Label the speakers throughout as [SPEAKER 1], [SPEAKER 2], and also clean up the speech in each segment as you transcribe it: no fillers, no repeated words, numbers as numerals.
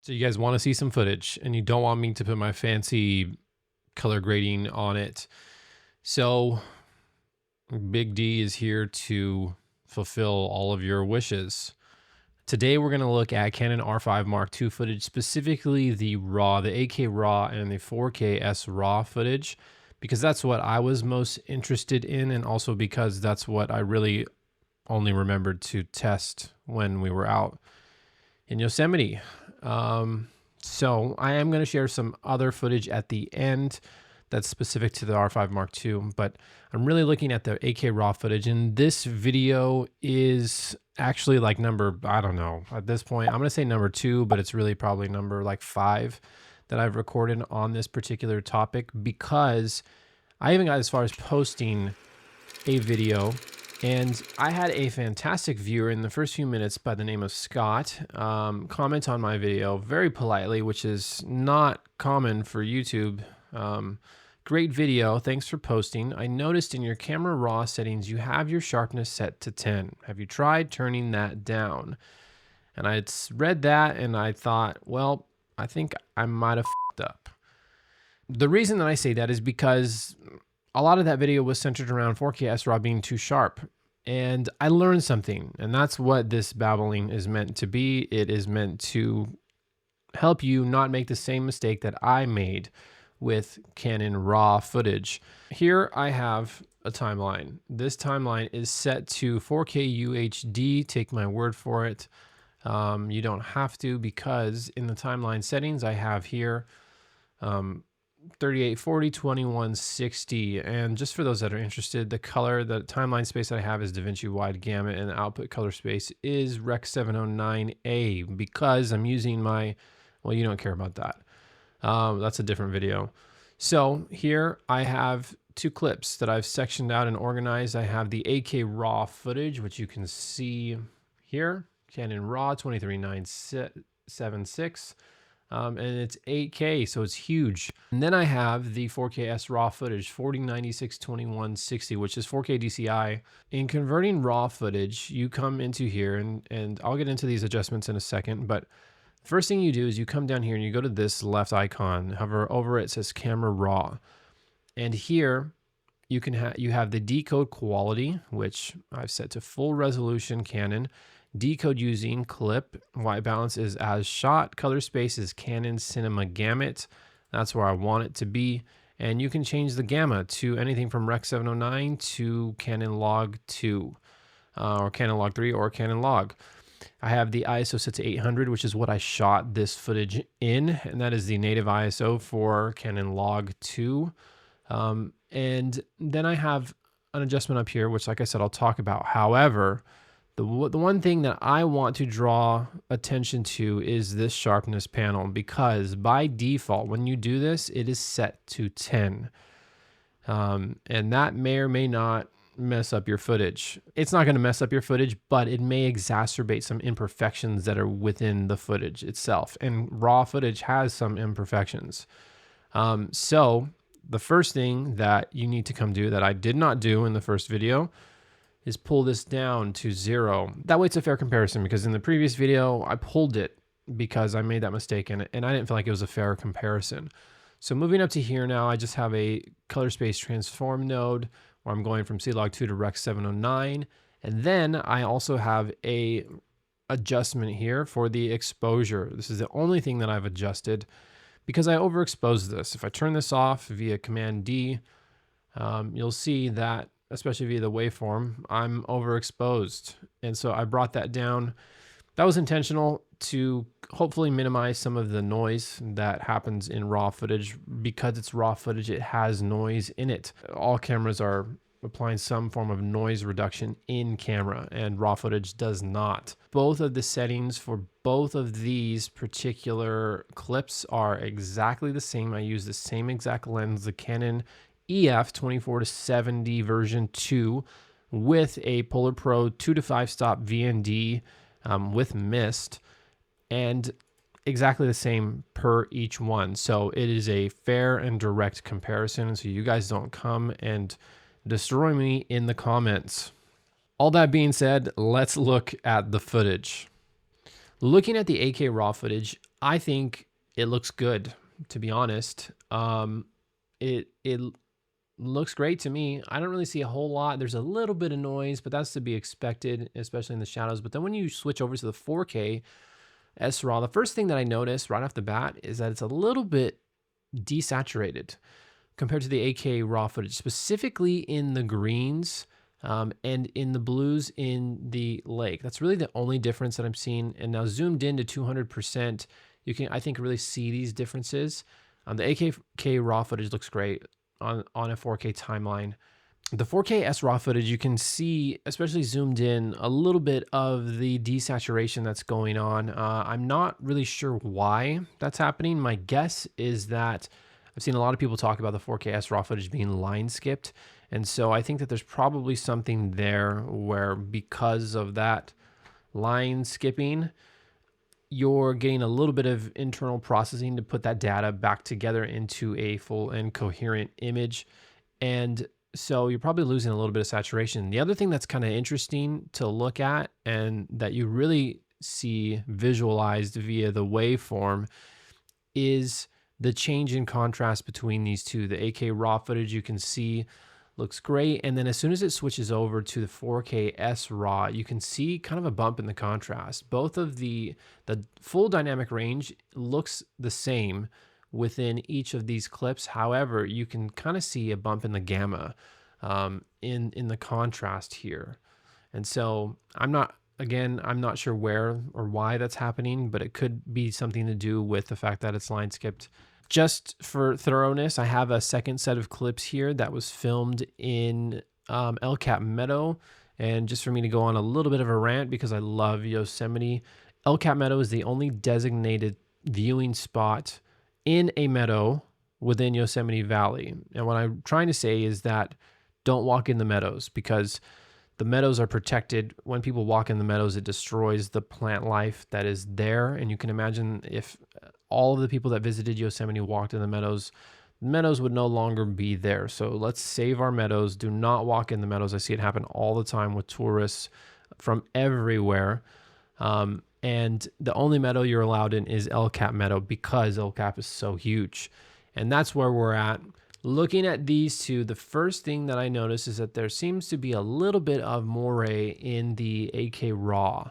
[SPEAKER 1] So you guys want to see some footage and you don't want me to put my fancy color grading on it. So Big D is here to fulfill all of your wishes. Today we're going to look at Canon R5 Mark II footage, specifically the RAW, the 8K RAW and the 4K S RAW footage, because that's what I was most interested in, and also because that's what I really only remembered to test when we were out in Yosemite. So I am going to share some other footage at the end that's specific to the R5 Mark II, but I'm really looking at the 8K RAW footage, and this video is actually like number, I don't know, at this point, I'm going to say number 2, but it's really probably number like 5 that I've recorded on this particular topic, because I even got as far as posting a video, and I had a fantastic viewer in the first few minutes by the name of Scott comment on my video very politely, which is not common for YouTube. Great video, thanks for posting. I noticed in your camera raw settings you have your sharpness set to 10. Have you tried turning that down? And I read that and I thought, well, I think I might have f***ed up. The reason that I say that is because a lot of that video was centered around 4K S-RAW being too sharp. And I learned something, and that's what this babbling is meant to be. It is meant to help you not make the same mistake that I made with Canon RAW footage. Here I have a timeline. This timeline is set to 4K UHD. Take my word for it. You don't have to, because in the timeline settings I have here 3840, 2160, and just for those that are interested, the timeline space that I have is DaVinci Wide Gamut, and the output color space is Rec 709A, because I'm using my, well, you don't care about that. That's a different video. So here I have 2 clips that I've sectioned out and organized. I have the 8K RAW footage, which you can see here, Canon RAW 23976. And it's 8K, so it's huge. And then I have the 4K S RAW footage, 4096 2160, which is 4K DCI. In converting RAW footage, you come into here, and I'll get into these adjustments in a second, but first thing you do is you come down here and you go to this left icon, hover over it, says Camera Raw. And here you have the decode quality, which I've set to full resolution Canon. Decode using clip, white balance is as shot, color space is Canon Cinema Gamut. That's where I want it to be. And you can change the gamma to anything from Rec 709 to Canon Log 2, or Canon Log 3, or Canon Log. I have the ISO set to 800, which is what I shot this footage in, and that is the native ISO for Canon Log 2. And then I have an adjustment up here, which, like I said, I'll talk about. However, the one thing that I want to draw attention to is this sharpness panel, because by default, when you do this, it is set to 10. And that may or may not mess up your footage. It's not going to mess up your footage, but it may exacerbate some imperfections that are within the footage itself. And raw footage has some imperfections. So the first thing that you need to come do, that I did not do in the first video, is pull this down to 0. That way it's a fair comparison, because in the previous video, I pulled it because I made that mistake, and I didn't feel like it was a fair comparison. So moving up to here now, I just have a color space transform node where I'm going from C-Log 2 to Rec 709. And then I also have a adjustment here for the exposure. This is the only thing that I've adjusted, because I overexposed this. If I turn this off via Command D, you'll see that, especially via the waveform, I'm overexposed. And so I brought that down. That was intentional to hopefully minimize some of the noise that happens in raw footage. Because it's raw footage, it has noise in it. All cameras are applying some form of noise reduction in camera, and raw footage does not. Both of the settings for both of these particular clips are exactly the same. I use the same exact lens, the Canon EF 24-70 version 2, with a Polar Pro 2 to 5 stop VND with mist, and exactly the same per each one. So it is a fair and direct comparison, so you guys don't come and destroy me in the comments. All that being said, let's look at the footage. Looking at the 8K RAW footage, I think it looks good, to be honest. It looks great to me. I don't really see a whole lot. There's a little bit of noise, but that's to be expected, especially in the shadows. But then when you switch over to the 4K S-RAW, the first thing that I notice right off the bat is that it's a little bit desaturated compared to the 8K RAW footage, specifically in the greens and in the blues in the lake. That's really the only difference that I'm seeing. And now zoomed in to 200%, you can, I think, really see these differences. The 8K RAW footage looks great on a 4K timeline. The 4K S-RAW footage, you can see, especially zoomed in, a little bit of the desaturation that's going on. I'm not really sure why that's happening. My guess is that I've seen a lot of people talk about the 4K S-RAW footage being line skipped. And so I think that there's probably something there where because of that line skipping, you're getting a little bit of internal processing to put that data back together into a full and coherent image. And so you're probably losing a little bit of saturation. The other thing that's kind of interesting to look at and that you really see visualized via the waveform is the change in contrast between these two. The 8K RAW footage you can see looks great. And then as soon as it switches over to the 4K S-RAW, you can see kind of a bump in the contrast. Both of the full dynamic range looks the same within each of these clips. However, you can kind of see a bump in the gamma in the contrast here. And so I'm not sure where or why that's happening, but it could be something to do with the fact that it's line skipped. Just for thoroughness, I have a second set of clips here that was filmed in El Cap Meadow. And just for me to go on a little bit of a rant because I love Yosemite, El Cap Meadow is the only designated viewing spot in a meadow within Yosemite Valley. And what I'm trying to say is that don't walk in the meadows because the meadows are protected. When people walk in the meadows, it destroys the plant life that is there. And you can imagine if all of the people that visited Yosemite walked in the meadows would no longer be there. So let's save our meadows. Do not walk in the meadows. I see it happen all the time with tourists from everywhere. And the only meadow you're allowed in is El Cap Meadow because El Cap is so huge. And that's where we're at. Looking at these two, the first thing that I notice is that there seems to be a little bit of moire in the 8K RAW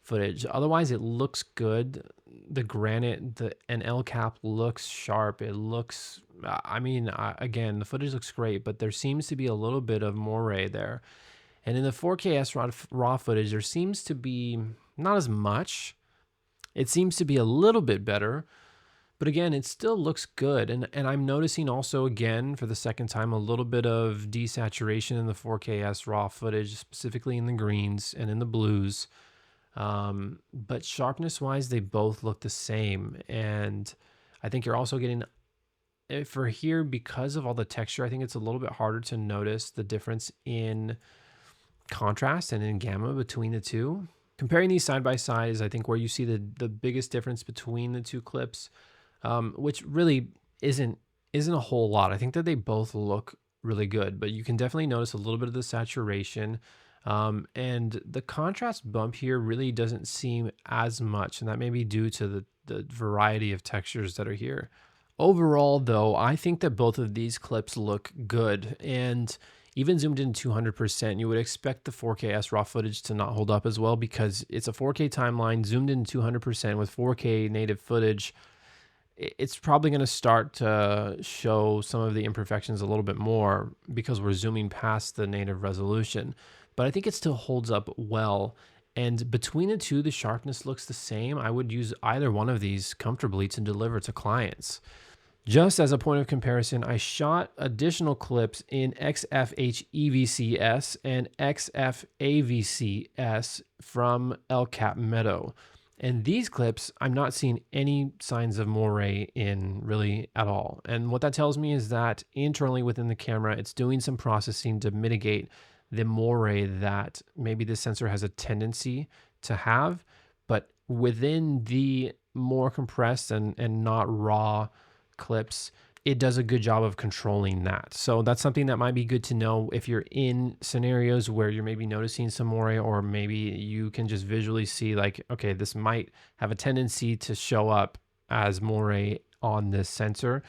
[SPEAKER 1] footage. Otherwise, it looks good. The granite and El Cap looks sharp. It looks, again, the footage looks great, but there seems to be a little bit of moire there. And in the 4K S-RAW footage, there seems to be not as much. It seems to be a little bit better. But again, it still looks good. And I'm noticing also, again, for the second time, a little bit of desaturation in the 4K S-RAW footage, specifically in the greens and in the blues. But sharpness-wise, they both look the same. And I think you're also getting, for here, because of all the texture, I think it's a little bit harder to notice the difference in contrast and in gamma between the two. Comparing these side by side is, I think, where you see the biggest difference between the two clips. Which really isn't a whole lot. I think that they both look really good, but you can definitely notice a little bit of the saturation. And the contrast bump here really doesn't seem as much, and that may be due to the variety of textures that are here. Overall, though, I think that both of these clips look good, and even zoomed in 200%, you would expect the 4K S-RAW footage to not hold up as well because it's a 4K timeline zoomed in 200% with 4K native footage. It's probably going to start to show some of the imperfections a little bit more because we're zooming past the native resolution. But I think it still holds up well. And between the two, the sharpness looks the same. I would use either one of these comfortably to deliver to clients. Just as a point of comparison, I shot additional clips in XFH EVCS and XF AVCS from El Cap Meadow. And these clips, I'm not seeing any signs of moire in really at all. And what that tells me is that internally within the camera, it's doing some processing to mitigate the moire that maybe the sensor has a tendency to have. But within the more compressed and not raw clips, it does a good job of controlling that. So that's something that might be good to know if you're in scenarios where you're maybe noticing some moire, or maybe you can just visually see like, okay, this might have a tendency to show up Moray on this sensor,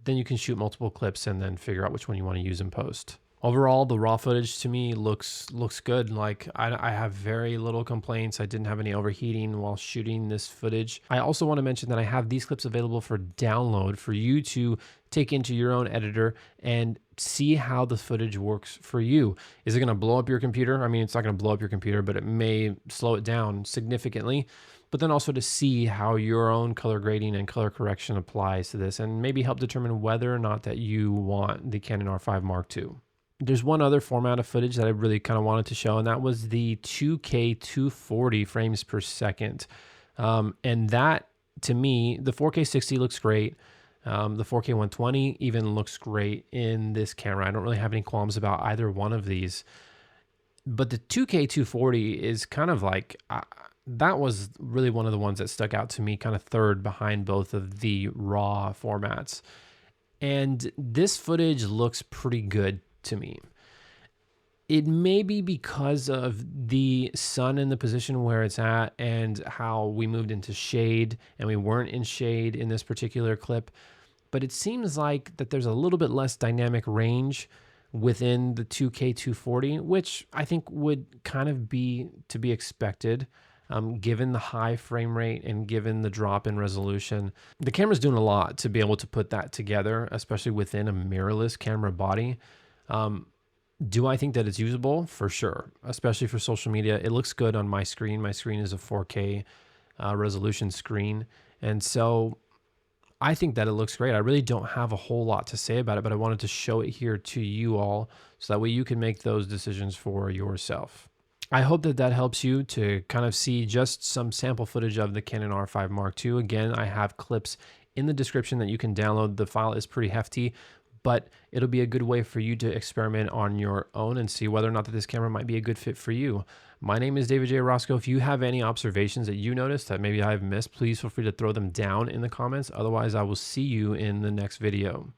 [SPEAKER 1] then you can shoot multiple clips and then figure out which one you want to use in post. Overall, the raw footage to me looks good. Like I have very little complaints. I didn't have any overheating while shooting this footage. I also want to mention that I have these clips available for download for you to take into your own editor and see how the footage works for you. Is it going to blow up your computer? I mean, it's not going to blow up your computer, but it may slow it down significantly. But then also to see how your own color grading and color correction applies to this, and maybe help determine whether or not that you want the Canon R5 Mark II. There's one other format of footage that I really kind of wanted to show, and that was the 2K 240 frames per second. And that, to me, the 4K 60 looks great. The 4K 120 even looks great in this camera. I don't really have any qualms about either one of these. But the 2K 240 is kind of like, that was really one of the ones that stuck out to me, kind of third behind both of the RAW formats. And this footage looks pretty good to me. It may be because of the sun in the position where it's at and how we moved into shade and we weren't in shade in this particular clip, but it seems like that there's a little bit less dynamic range within the 2K 240, which I think would kind of be to be expected. Given the high frame rate and given the drop in resolution. The camera's doing a lot to be able to put that together, especially within a mirrorless camera body. Do I think that it's usable? For sure, especially for social media. It looks good on my screen. My screen is a 4K resolution screen. And so I think that it looks great. I really don't have a whole lot to say about it, but I wanted to show it here to you all so that way you can make those decisions for yourself. I hope that that helps you to kind of see just some sample footage of the Canon R5 Mark II. Again, I have clips in the description that you can download. The file is pretty hefty, but it'll be a good way for you to experiment on your own and see whether or not that this camera might be a good fit for you. My name is David J. Orozco. If you have any observations that you noticed that maybe I've missed, please feel free to throw them down in the comments. Otherwise, I will see you in the next video.